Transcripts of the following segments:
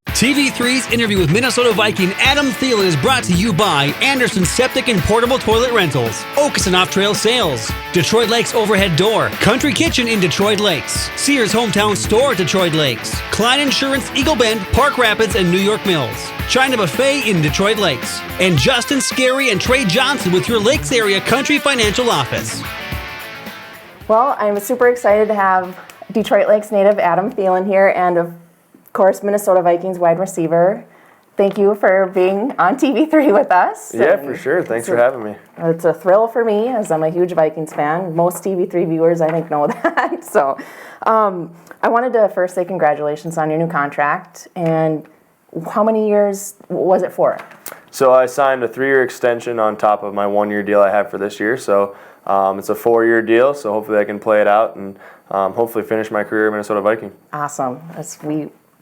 TV3's interview with Minnesota Viking Adam Thielen is brought to you by Anderson Septic and Portable Toilet Rentals, Okeson Off-Trail Sales, Detroit Lakes Overhead Door, Country Kitchen in Detroit Lakes, Sears Hometown Store, Detroit Lakes, Klein Insurance, Eagle Bend, Park Rapids, and New York Mills, China Buffet in Detroit Lakes, and Justin Scarry and Trey Johnson with your Lakes Area Country Financial Office. Well, I'm super excited to have Detroit Lakes native Adam Thielen here, and of course, Minnesota Vikings wide receiver. Thank you for being on TV3 with us. Yeah, for sure. Thanks for having me. It's a thrill for me, as I'm a huge Vikings fan. Most TV3 viewers, I think, know that. So I wanted to first say congratulations on your new contract. And how many years was it for? So I signed a 3-year extension on top of my 1-year deal I have for this year. So it's a 4-year deal, so hopefully I can play it out and hopefully finish my career at Minnesota Viking. Awesome.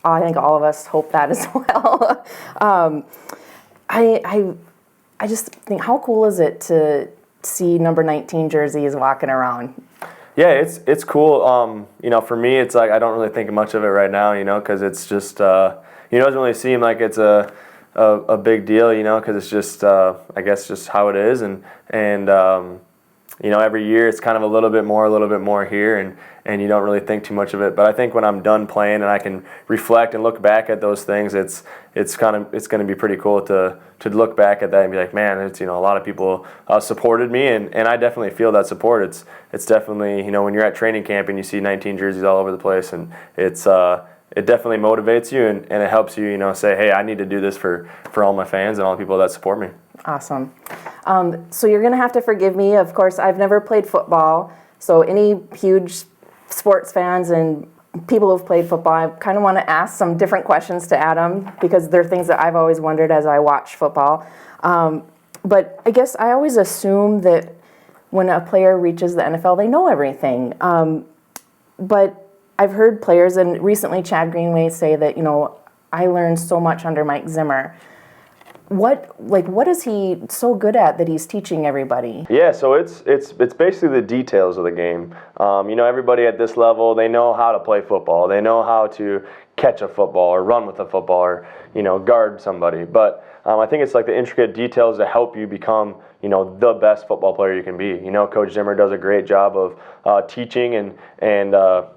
I think all of us hope that as well. I just think, how cool is it to see number 19 jerseys walking around? Yeah, it's cool. For me, it's like I don't really think much of it right now, because it's just, it doesn't really seem like it's a big deal, because it's just, I guess, just how it is, and every year it's kind of a little bit more here, and you don't really think too much of it. But I think when I'm done playing and I can reflect and look back at those things, it's going to be pretty cool to look back at that and be like, man, it's a lot of people supported me, and I definitely feel that support. It's definitely when you're at training camp and you see 19 jerseys all over the place, and it definitely motivates you and it helps you say, hey, I need to do this for all my fans and all the people that support me. Awesome. So you're going to have to forgive me. Of course, I've never played football. So any huge sports fans and people who've played football, I kind of want to ask some different questions to Adam because they're things that I've always wondered as I watch football. But I guess I always assume that when a player reaches the NFL, they know everything. But I've heard players, and recently Chad Greenway say that, I learned so much under Mike Zimmer. What is he so good at that he's teaching everybody? Yeah, so it's basically the details of the game. Everybody at this level, they know how to play football. They know how to catch a football or run with a football or guard somebody. But I think it's like the intricate details that help you become the best football player you can be. Coach Zimmer does a great job of teaching and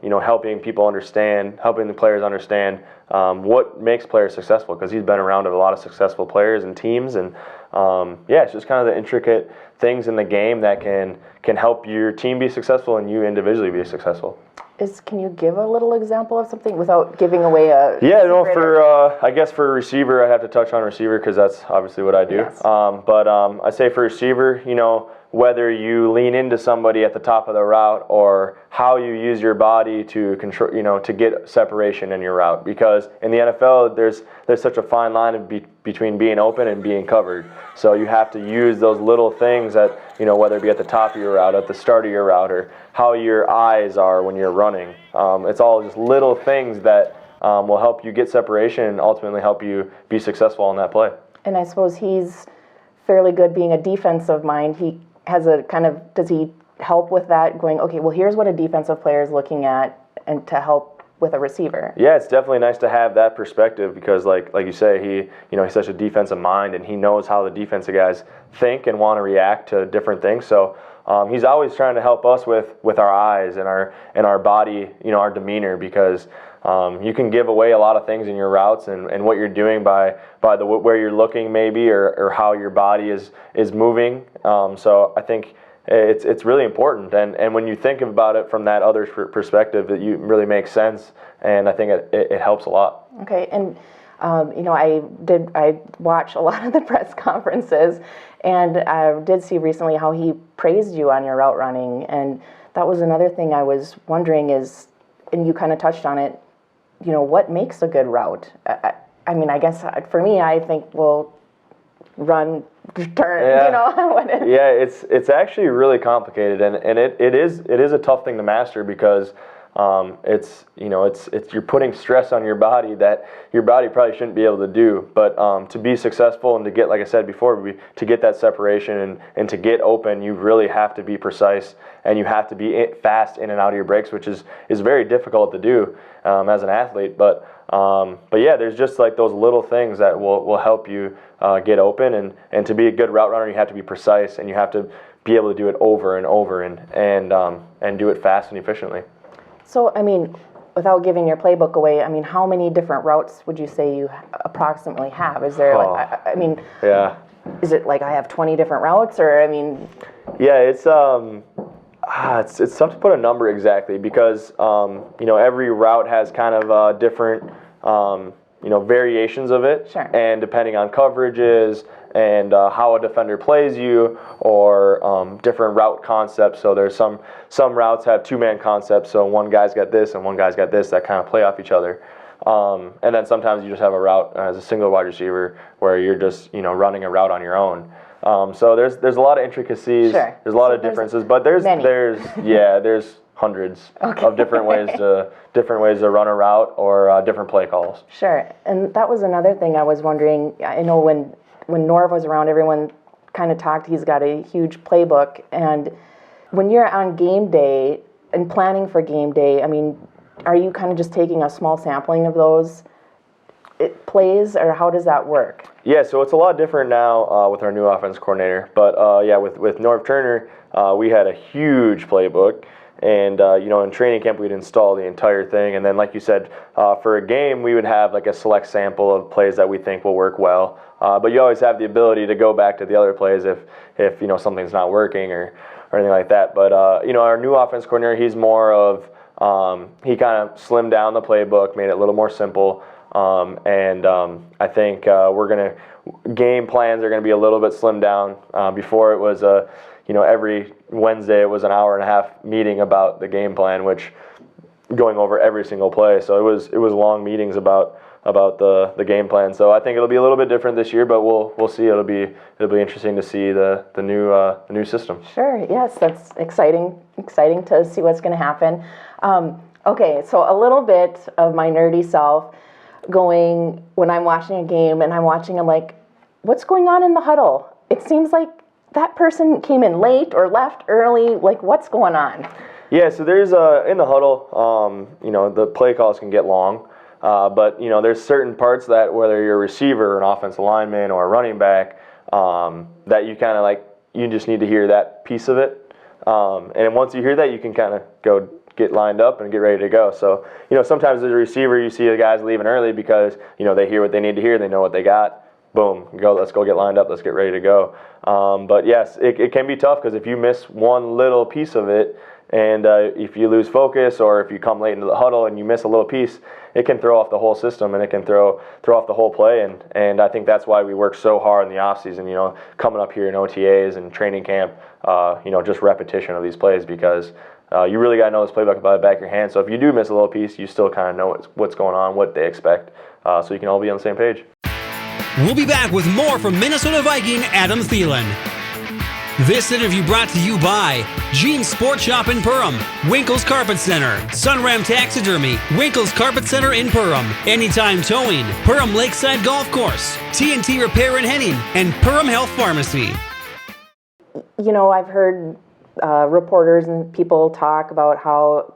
helping people understand, helping the players understand what makes players successful, because he's been around a lot of successful players and teams, and it's just kind of the intricate things in the game that can help your team be successful and you individually be successful. Can you give a little example of something without giving away a... Yeah, I guess for a receiver, I'd have to touch on receiver because that's obviously what I do. Yes. But I say for receiver, whether you lean into somebody at the top of the route or how you use your body to control, to get separation in your route. Because in the NFL, there's such a fine line between being open and being covered. So you have to use those little things that, whether it be at the top of your route, at the start of your route, or how your eyes are when you're running. It's all just little things that will help you get separation and ultimately help you be successful on that play. And I suppose he's fairly good being a defensive mind. He has does he help with that, going, okay, well, here's what a defensive player is looking at, and to help with a receiver? Yeah, it's definitely nice to have that perspective because, like you say, he's such a defensive mind, and he knows how the defensive guys think and want to react to different things. So he's always trying to help us with our eyes and our body, our demeanor, because you can give away a lot of things in your routes and what you're doing by the where you're looking maybe or how your body is moving. So I think it's really important, and when you think about it from that other perspective, it really makes sense, and I think it helps a lot. Okay, and I watch a lot of the press conferences, and I did see recently how he praised you on your route running, and that was another thing I was wondering is, and you kind of touched on it, what makes a good route? I guess for me, I think, well, run, turn, Yeah, it's actually really complicated, and it is a tough thing to master because It's you're putting stress on your body that your body probably shouldn't be able to do. But to be successful and to get, like I said before, to get that separation and to get open, you really have to be precise, and you have to be fast in and out of your breaks, which is very difficult to do as an athlete. But yeah, there's just like those little things that will help you get open, and to be a good route runner, you have to be precise, and you have to be able to do it over and over and do it fast and efficiently. So, I mean, without giving your playbook away, I mean, how many different routes would you say you approximately have? Is there yeah. Is it like I have 20 different routes, or I mean? Yeah, it's tough to put a number exactly, because every route has kind of different variations of it. Sure. And depending on coverages and how a defender plays you, or different route concepts. So there's some routes have two-man concepts, so one guy's got this and one guy's got this that kind of play off each other. And then sometimes you just have a route as a single wide receiver where you're just running a route on your own. So there's a lot of intricacies. Sure. There's a lot of differences, but there's hundreds of different ways to run a route, or different play calls. Sure. And that was another thing I was wondering. I know when Norv was around, everyone kind of talked. He's got a huge playbook, and when you're on game day and planning for game day, I mean, are you kind of just taking a small sampling of those plays, or how does that work? Yeah, so it's a lot different now with our new offense coordinator. But with Norv Turner, we had a huge playbook, and in training camp we'd install the entire thing, and then like you said, for a game we would have like a select sample of plays that we think will work well. But you always have the ability to go back to the other plays if something's not working or anything like that. But our new offense coordinator, he's more of he kind of slimmed down the playbook, made it a little more simple. I think game plans are gonna be a little bit slimmed down. Before it was every Wednesday it was an hour and a half meeting about the game plan, which going over every single play. So it was long meetings about the game plan. So I think it'll be a little bit different this year, but we'll see. It'll be interesting to see the new system. Sure. Yes, that's exciting to see what's going to happen. Okay, so a little bit of my nerdy self going when I'm watching a game and I'm like, what's going on in the huddle? It seems like that person came in late or left early. Like, what's going on? Yeah, so there's in the huddle, the play calls can get long. But there's certain parts that whether you're a receiver, an offensive lineman, or a running back, that you kind of you just need to hear that piece of it. And once you hear that, you can kind of go get lined up and get ready to go. So sometimes as a receiver, you see the guys leaving early because they hear what they need to hear, they know what they got. Boom, let's go get lined up, let's get ready to go. But yes, it can be tough because if you miss one little piece of it, and if you lose focus, or if you come late into the huddle and you miss a little piece, it can throw off the whole system, and it can throw off the whole play. And I think that's why we work so hard in the off season. Coming up here in OTAs and training camp, just repetition of these plays, because you really got to know this playbook by the back of your hand. So if you do miss a little piece, you still kind of know what's going on, what they expect, so you can all be on the same page. We'll be back with more from Minnesota Viking Adam Thielen. This interview brought to you by Jeans Sports Shop in Perham, Winkle's Carpet Center, Sunram Taxidermy, Winkle's Carpet Center in Perham, Anytime Towing, Perham Lakeside Golf Course, TNT Repair and Henning, and Perham Health Pharmacy. I've heard reporters and people talk about how,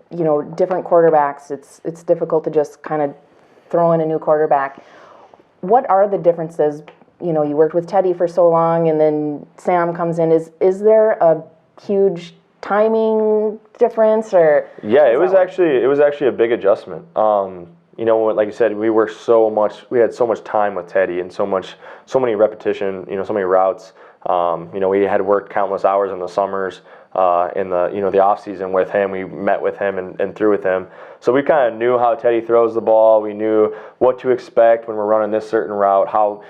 different quarterbacks, it's difficult to just kind of throw in a new quarterback. What are the differences? You worked with Teddy for so long, and then Sam comes in. Is there a huge timing difference, or? Yeah, it was actually a big adjustment. Like you said, we had so much time with Teddy, and so many repetition, so many routes. We had worked countless hours in the summers, in the off season with him. We met with him and threw with him. So we kind of knew how Teddy throws the ball. We knew what to expect when we're running this certain route, how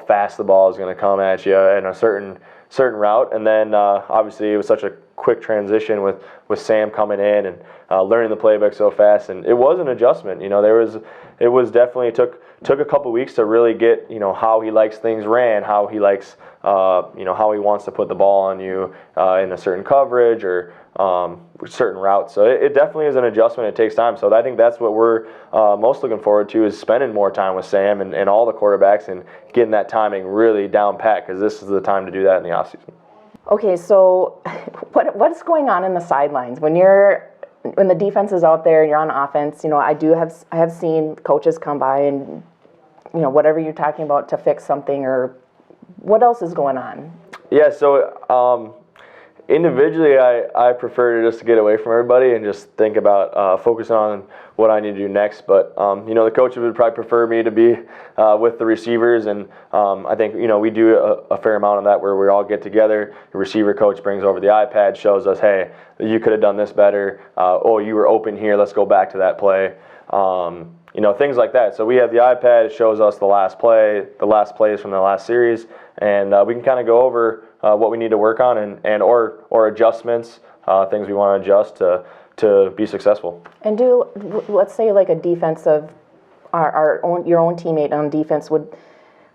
fast the ball is going to come at you in a certain route. And then obviously it was such a quick transition with Sam coming in and learning the playbook so fast. And it was an adjustment. It was definitely took a couple weeks to really get how he likes things ran, how he likes how he wants to put the ball on you in a certain coverage or certain routes. So it definitely is an adjustment. It takes time. So I think that's what we're most looking forward to, is spending more time with Sam and all the quarterbacks and getting that timing really down pat, because this is the time to do that in the offseason. Okay, so what's going on in the sidelines when the defense is out there and you're on offense? I have seen coaches come by and whatever you're talking about to fix something, or what else is going on? Yeah, so individually, I prefer to just get away from everybody and just think about focusing on what I need to do next. But the coaches would probably prefer me to be with the receivers, and I think we do a fair amount of that, where we all get together. The receiver coach brings over the iPad, shows us, hey, you could have done this better. You were open here. Let's go back to that play. Things like that. So we have the iPad. It shows us the last plays from the last series, and we can kind of go over what we need to work on and or adjustments, things we want to adjust to be successful. And let's say like a defensive, your own teammate on defense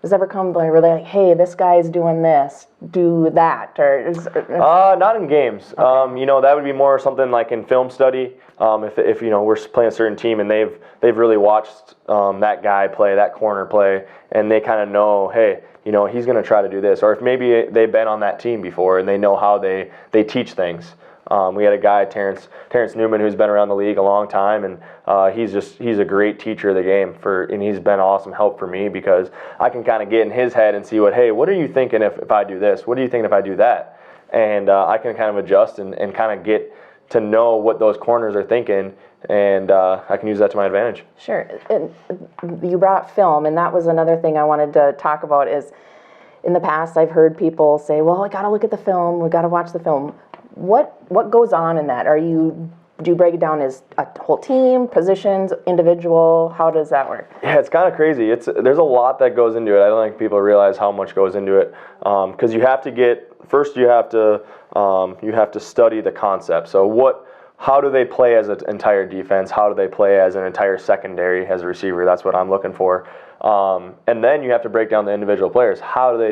does ever come by where they're like, hey, this guy's doing this, do that, or not in games. Okay. That would be more something like in film study. If we're playing a certain team and they've really watched that guy play, that corner play, and they kind of know, hey, he's going to try to do this. Or if maybe they've been on that team before and they know how they teach things. We had a guy, Terrence Newman, who's been around the league a long time, and he's a great teacher of the game, and he's been awesome help for me, because I can kind of get in his head and see what are you thinking if I do this? What are you thinking if I do that? And I can kind of adjust and kind of get to know what those corners are thinking, and I can use that to my advantage. Sure. And you brought film, and that was another thing I wanted to talk about. Is in the past I've heard people say, well, I got to look at the film, we got to watch the film. What goes on in that? Do you break it down as a whole team, positions, individual? How does that work? Yeah, it's kind of crazy. There's a lot that goes into it. I don't think people realize how much goes into it, because you have to study the concept. So how do they play as an entire defense? How do they play as an entire secondary as a receiver? That's what I'm looking for. And then you have to break down the individual players. How do they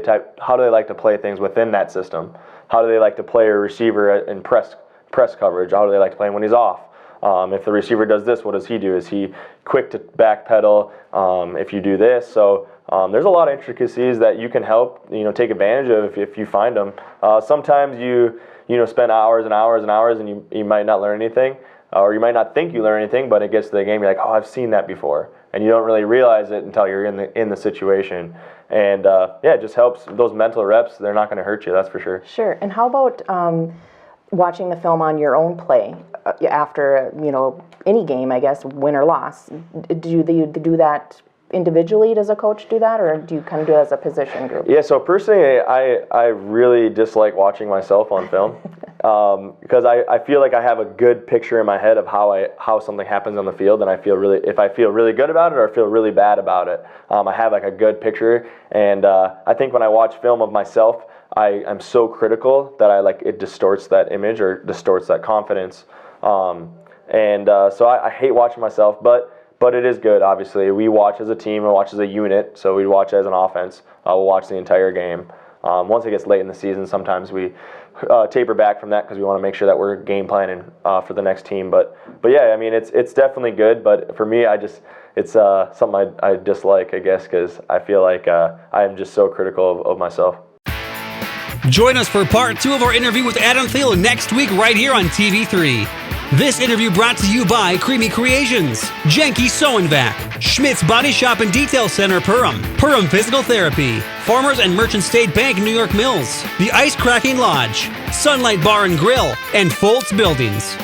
like to play things within that system? How do they like to play a receiver in press coverage? How do they like to play him when he's off? If the receiver does this, what does he do? Is he quick to backpedal if you do this? So there's a lot of intricacies that you can help take advantage of if you find them. Sometimes you spend hours and hours and hours, and you might not learn anything, or you might not think you learn anything, but it gets to the game, you're like, oh, I've seen that before, and you don't really realize it until you're in the situation. And it just helps. Those mental reps, they're not going to hurt you, that's for sure. Sure. And how about watching the film on your own play after any game, I guess, win or loss? Do you do that individually? Does a coach do that, or do you kind of do it as a position group? Yeah, so personally, I really dislike watching myself on film, because I feel like I have a good picture in my head of how something happens on the field, and if I feel really good about it or feel really bad about it, I have like a good picture. And I think when I watch film of myself, I'm so critical that it distorts that image or distorts that confidence. So I hate watching myself, but it is good, obviously. We watch as a team, we watch as a unit, so we watch as an offense. We'll watch the entire game. Once it gets late in the season, sometimes we taper back from that because we want to make sure that we're game planning for the next team. But yeah, I mean, it's definitely good, but for me, it's something I dislike, I guess, because I feel like I am just so critical of myself. Join us for part 2 of our interview with Adam Thielen next week right here on TV3. This interview brought to you by Creamy Creations, Jenke Soenvac, Schmidt's Body Shop and Detail Center Perham Physical Therapy, Farmers and Merchant State Bank New York Mills, The Ice Cracking Lodge, Sunlight Bar and Grill, and Foltz Buildings.